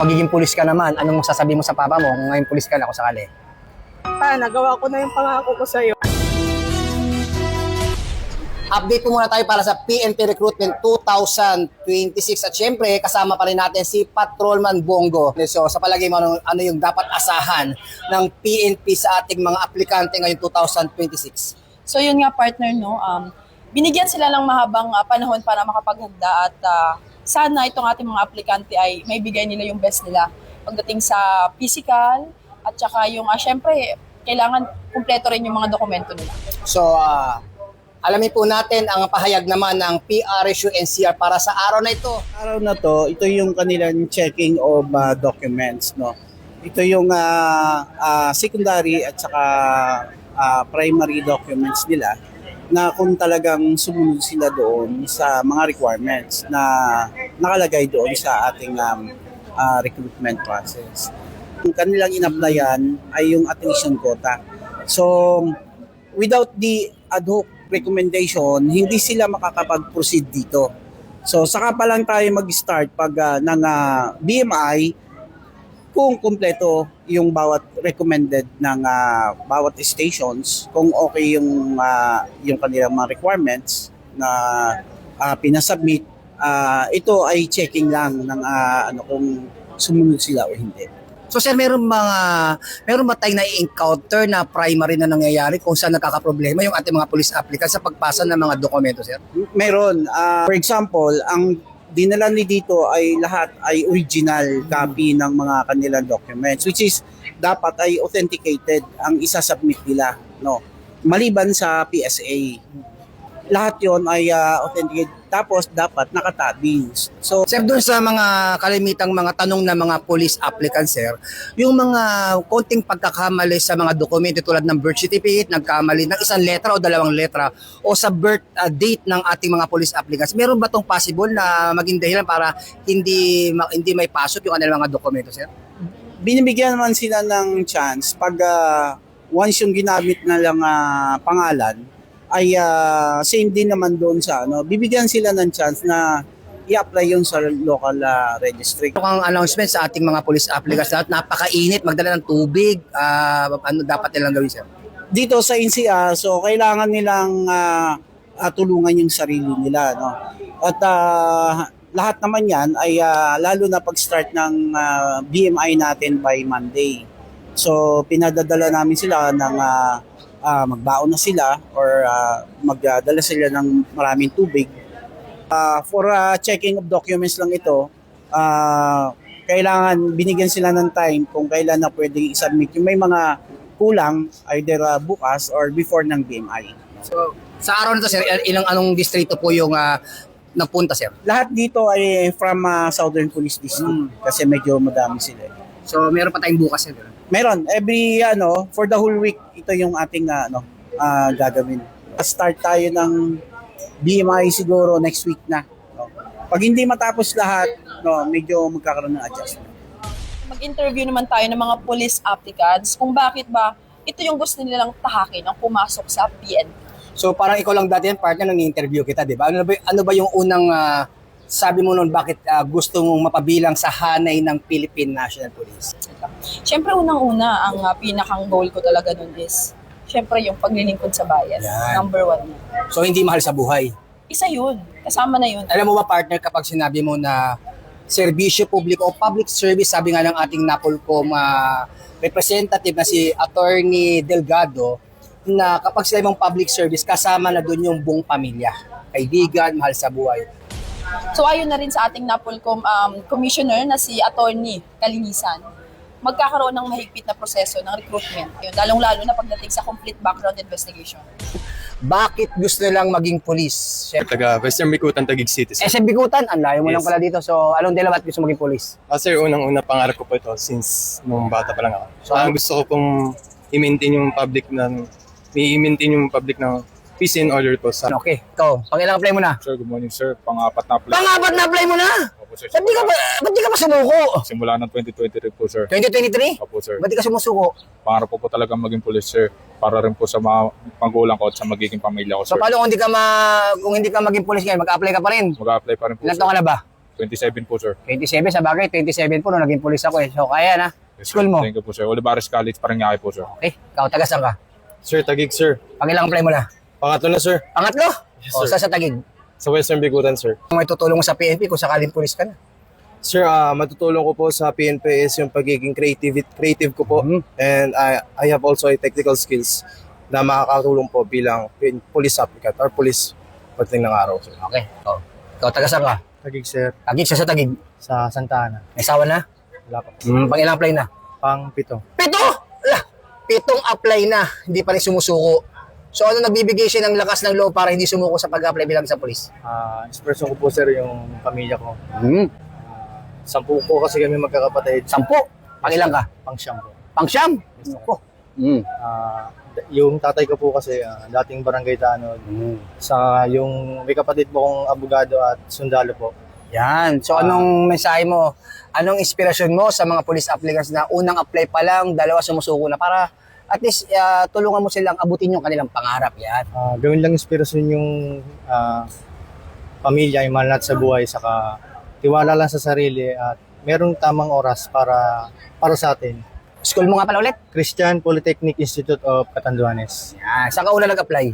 Magiging pulis ka naman, anong sasabihin mo sa papa mo kung ngayon pulis ka na kung sakali? Nagawa ko na yung pangako ko sa'yo. Update po muna tayo para sa PNP Recruitment 2026 at syempre kasama pa rin natin si Patrolman Bongo. So sa palagay mo, ano yung dapat asahan ng PNP sa ating mga aplikante ngayong 2026? So yun nga partner, no, binigyan sila ng mahabang panahon para makapaghanda at sana itong ating mga aplikante ay may bigay nila yung best nila pagdating sa physical at saka yung syempre kailangan kumpleto rin yung mga dokumento nila. So alamin po natin ang pahayag naman ng PRSU NCR para sa araw na ito. Araw na to, ito yung kanilang checking of documents, no. Ito yung secondary at saka primary documents nila na kung talagang sumunod sila doon sa mga requirements na nakalagay doon sa ating recruitment process. Ang kanilang in-applyan ay yung attrition quota. So, without the ad hoc recommendation, hindi sila makakapag-proceed dito. So, saka pa lang tayo mag-start pag ng BMI kung kumpleto yung bawat recommended ng bawat stations, kung okay yung kanilang mga requirements na pinasubmit, ito ay checking lang ng kung sumunod sila o hindi. So sir, meron ba tayong na-encounter na primary na nangyayari kung saan nakakaproblema yung ating mga police applicants sa pagpasa ng mga dokumento, sir? Meron. For example, ang dinala ni dito ay lahat ay original copy ng mga kanilang documents, which is dapat ay authenticated ang isasubmit nila, no? Maliban sa PSA. Lahat yon ay authenticated, tapos dapat nakatabing. So, Sir, doon sa mga kalimitang mga tanong ng mga police applicants, sir, yung mga konting pagkakamali sa mga dokumento tulad ng birth certificate, nagkamali ng isang letra o dalawang letra o sa birth date ng ating mga police applicants, meron ba tong possible na maging dahilan para hindi may pasok yung kanilang mga dokumento, sir? binibigyan naman sila ng chance pag once yung ginamit na lang pangalan ay same din naman doon sa bibigyan sila ng chance na i-apply yun sa local registry. Ito ang announcement sa ating mga police applicants na napakainit, magdala ng tubig, ano dapat nilang gawin, sir? Dito sa NCR, so kailangan nilang tulungan yung sarili nila, no? At lahat naman yan ay lalo na pag-start ng BMI natin by Monday. So pinadadala namin sila ng magbaon na sila or magdadala sila ng maraming tubig. For checking of documents lang ito, kailangan binigyan sila ng time kung kailan na pwedeng i-submit. Yung may mga kulang, either bukas or before ng BMI. So, sa araw na to, sir, anong distrito po yung nagpunta, sir? Lahat dito ay from Southern Police District kasi medyo madami sila. So, meron pa tayong bukas, sir? Meron. Every, for the whole week, ito yung ating gagawin. Start tayo ng BMI siguro next week na. No? Pag hindi matapos lahat, medyo magkakaroon ng adjustment. Mag-interview naman tayo ng mga police applicants kung bakit ba ito yung gusto nilang tahakin ang pumasok sa PNP. So, parang ikaw lang dati yan, partner, nang interview kita, di ba? Ano ba yung unang sabi mo noon bakit gusto mong mapabilang sa hanay ng Philippine National Police? Siyempre, unang-una, ang pinakang goal ko talaga nun is siyempre yung paglilingkod sa bayan. Yan. Number one yun. So, hindi mahal sa buhay. Isa yun. Kasama na yun. Alam mo ba, partner, kapag sinabi mo na serbisyo publiko o public service, sabi nga ng ating NAPOLCOM representative na si Attorney Delgado, na kapag sila mong public service, kasama na doon yung buong pamilya. Kaibigan, mahal sa buhay. So ayon na rin sa ating NAPOLCOM commissioner na si Attorney Kalinisan, magkakaroon ng mahigpit na proseso ng recruitment. Yun, lalong-lalo na pagdating sa complete background investigation. Bakit gusto nilang maging police? Taga Western Bikutan, Taguig City. Sir. SM Bikutan, ang layo mo Yes. lang pala dito. So, anong dila ba't gusto maging police? Sir, unang-una pangarap ko po ito since nung bata pa lang ako. So, Gusto ko pong i-maintain yung public ng peace and order po sa... Okay, ikaw, pang-ilang apply mo na? Sir, good morning sir. Pang-apat na apply. Pang-apat na apply mo na? Opo sir. Ba't di ka pa sumuko? Simula ng 2023 po sir. 2023? Opo sir. Ba't di ka sumusuko? Pangarap ko po talaga maging police sir. Para rin po sa mga magulang ko at sa magiging pamilya ko So, sir. paano kung hindi ka maging police ngayon, mag-apply ka pa rin? Mag-apply pa rin po Ilan sir. taon ka na ba? 27 po, sir. 27, sa bagay, 27 po nung naging pulis ako eh. So, kaya na. Yes, School sir. mo? Thank you po, sir. Olivares College, Paranaque po, sir. Okay, ikaw, taga saan ka? Sir, Taguig, sir. Pangilang apply mo na? Pangatlo na, sir. Pangatlo? Yes, O, sir. sa Taguig. Sa Western Bigutan, sir. May tutulong mo sa PNP kung sakaling pulis ka na. Sir, matutulong ko po sa PNP is yung pagiging creative ko po. Mhm. And I have also a technical skills na makakatulong po bilang police applicant or police pagdating ng araw, sir. Okay, ikaw, taga saan ka? Taguig, sir. Taguig, sa Taguig. Sa Santa Ana. May asawa na? Wala pa. Pangilang apply na? Pang-7. 7! Ala, 7 apply na, hindi pa rin sumusuko. So ano nagbibigay siya ng lakas ng loob para hindi sumuko sa pag-apply bilang sa pulis? Inspiration ko po, sir, yung pamilya ko. 10 po kasi kami magkakapatid. 10. Pangilang ka? Pang-siyam po. Pang-siyam? Ako. Yung tatay ko po kasi dating barangay tanod. Sa yung may kapatid po kong abogado at sundalo po. Yan. So anong mensahe mo? Anong inspirasyon mo sa mga police applicants na unang apply pa lang, dalawa sumusuko na para at least tulungan mo silang abutin yung kanilang pangarap. Yan. Gawin lang inspirasyon yung pamilya, yung mahal natin sa buhay, saka tiwala lang sa sarili at merong tamang oras para sa atin. School mo nga pala ulit? Christian Polytechnic Institute of Catanduanes. Yan. Saan ka una nag-apply?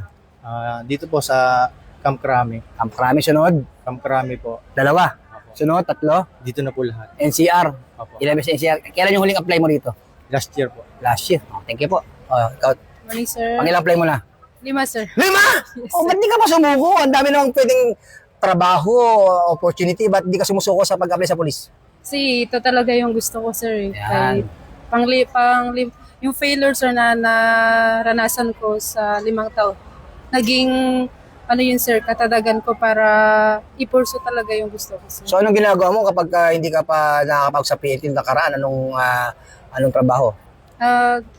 Dito po sa Camp Crame. Ang marami sunod. Camp Crame po. Dalawa. Sunod, tatlo. Dito na po lahat. NCR. Opo. Ilan beses NCR? Kailan yung huling apply mo dito? Last year po. Last year. Thank you po. Ikaw, Morning, sir. pangilang apply mo na? 5, sir. 5! Ba't di ka pa sumuko? Ang dami namang pwedeng trabaho, opportunity. Ba't di ka sumusuko sa pag-apply sa police? Kasi ito talaga yung gusto ko, sir. Yan. Yung failure, sir, na naranasan ko sa 5 taon. Naging, yun, sir, katadagan ko para ipurso talaga yung gusto ko, sir. So anong ginagawa mo kapag hindi ka pa nakakapag sa PNP nakaraan? Anong trabaho?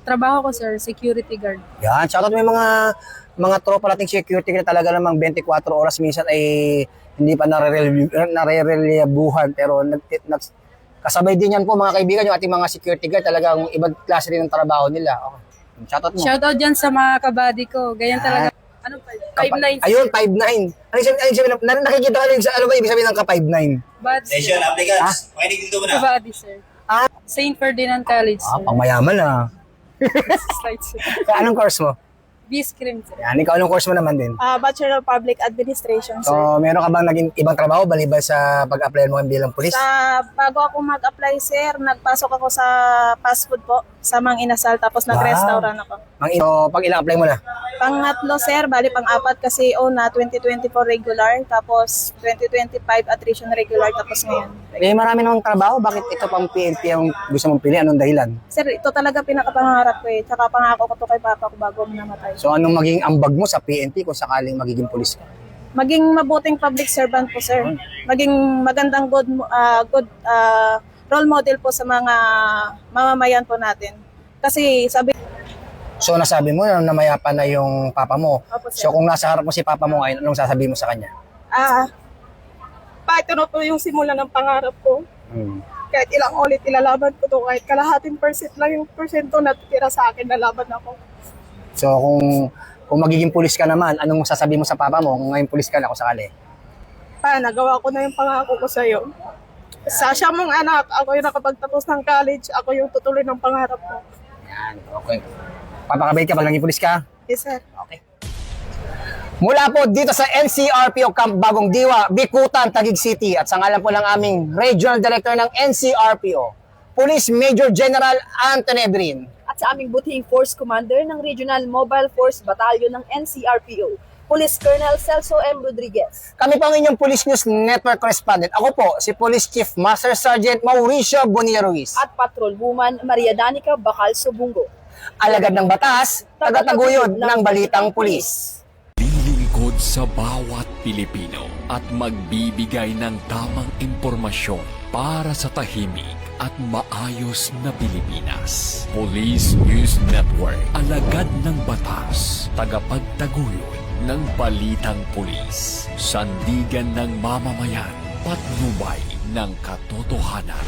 Trabaho ko, sir, security guard. Yan, shoutout may mga tropa nating security na talaga namang 24 oras minsan ay hindi pa narerelyabuhan pero kasabay din yan po mga kaibigan yung ating mga security guard talagang ibang klase rin ng trabaho nila. Okay. Shoutout mo. Shoutout dyan sa mga kabady ko. Ganyan talaga. Ano pa? 5'9". Ayun, 5'9". Ano sabihin, nakikita ka rin sa ano ba ibig sabihin ng ka-5'9"? Bad, sir. applicants. Makinig dito muna. Kabady, sir. St. Ferdinand College, sir. Pangmayaman Slide, sir. Anong course mo? B-Scream, sir. Yan, ikaw anong course mo naman din? Bachelor of Public Administration, So, meron ka bang naging ibang trabaho baliban sa pag-apply mo bilang pulis? Bago ako mag-apply, sir, nagpasok ako sa fast food po, sa Mang Inasal, tapos nag-restaurant ako. So, pag ilang apply mo na? Pangatlo, sir, bali pang-apat kasi na 2024 regular, tapos 2025 attrition regular, tapos ngayon. Marami namang trabaho. Bakit ito pang PNP ang gusto mong pili? Anong dahilan? Sir, ito talaga pinakapangarap ko eh. Tsaka pangako ko to kay papa ko bago ako namatay. So, anong maging ambag mo sa PNP kung sakaling magiging pulis ka? Maging mabuting public servant po, sir. Maging magandang good role model po sa mga mamamayan po natin. Kasi sabi So, nasabi mo na namayapa na yung papa mo. Opo, sir. So, kung nasa harap mo si papa mo ngayon, anong sasabihin mo sa kanya? ito na po yung simula ng pangarap ko. Kahit ilang ulit ilalaban ko to, kahit kalahating percent lang yung persento na tira sa akin, nalaban ako. So, kung magiging pulis ka naman, anong sasabihin mo sa papa mo kung ngayon pulis ka na kung sakali? Nagawa ko na yung pangako ko sa'yo. Sa siya mong anak, ako yung nakapagtapos ng college, ako yung tutuloy ng pangarap ko. Yan, okay. Papakabait ka pag naging pulis ka? Yes, sir. Okay. Mula po dito sa NCRPO Camp Bagong Diwa, Bikutan, Taguig City at sa ngalan po ng aming Regional Director ng NCRPO, Police Major General Anthony Ebrin. At sa aming butihing Force Commander ng Regional Mobile Force Battalion ng NCRPO, Police Colonel Celso M. Rodriguez. Kami po ang inyong Police News Network Correspondent. Ako po, si Police Chief Master Sergeant Mauricio Bonilla Ruiz. At Patrol Woman Maria Danica Bacalso Bungo. Alagad ng batas, tagataguyod ng balitang pulis. Lilingkod sa bawat Pilipino at magbibigay ng tamang impormasyon para sa tahimik at maayos na Pilipinas. Police News Network, alagad ng batas, tagapagtaguyod ng balitang pulis, sandigan ng mamamayan, patnubay ng katotohanan.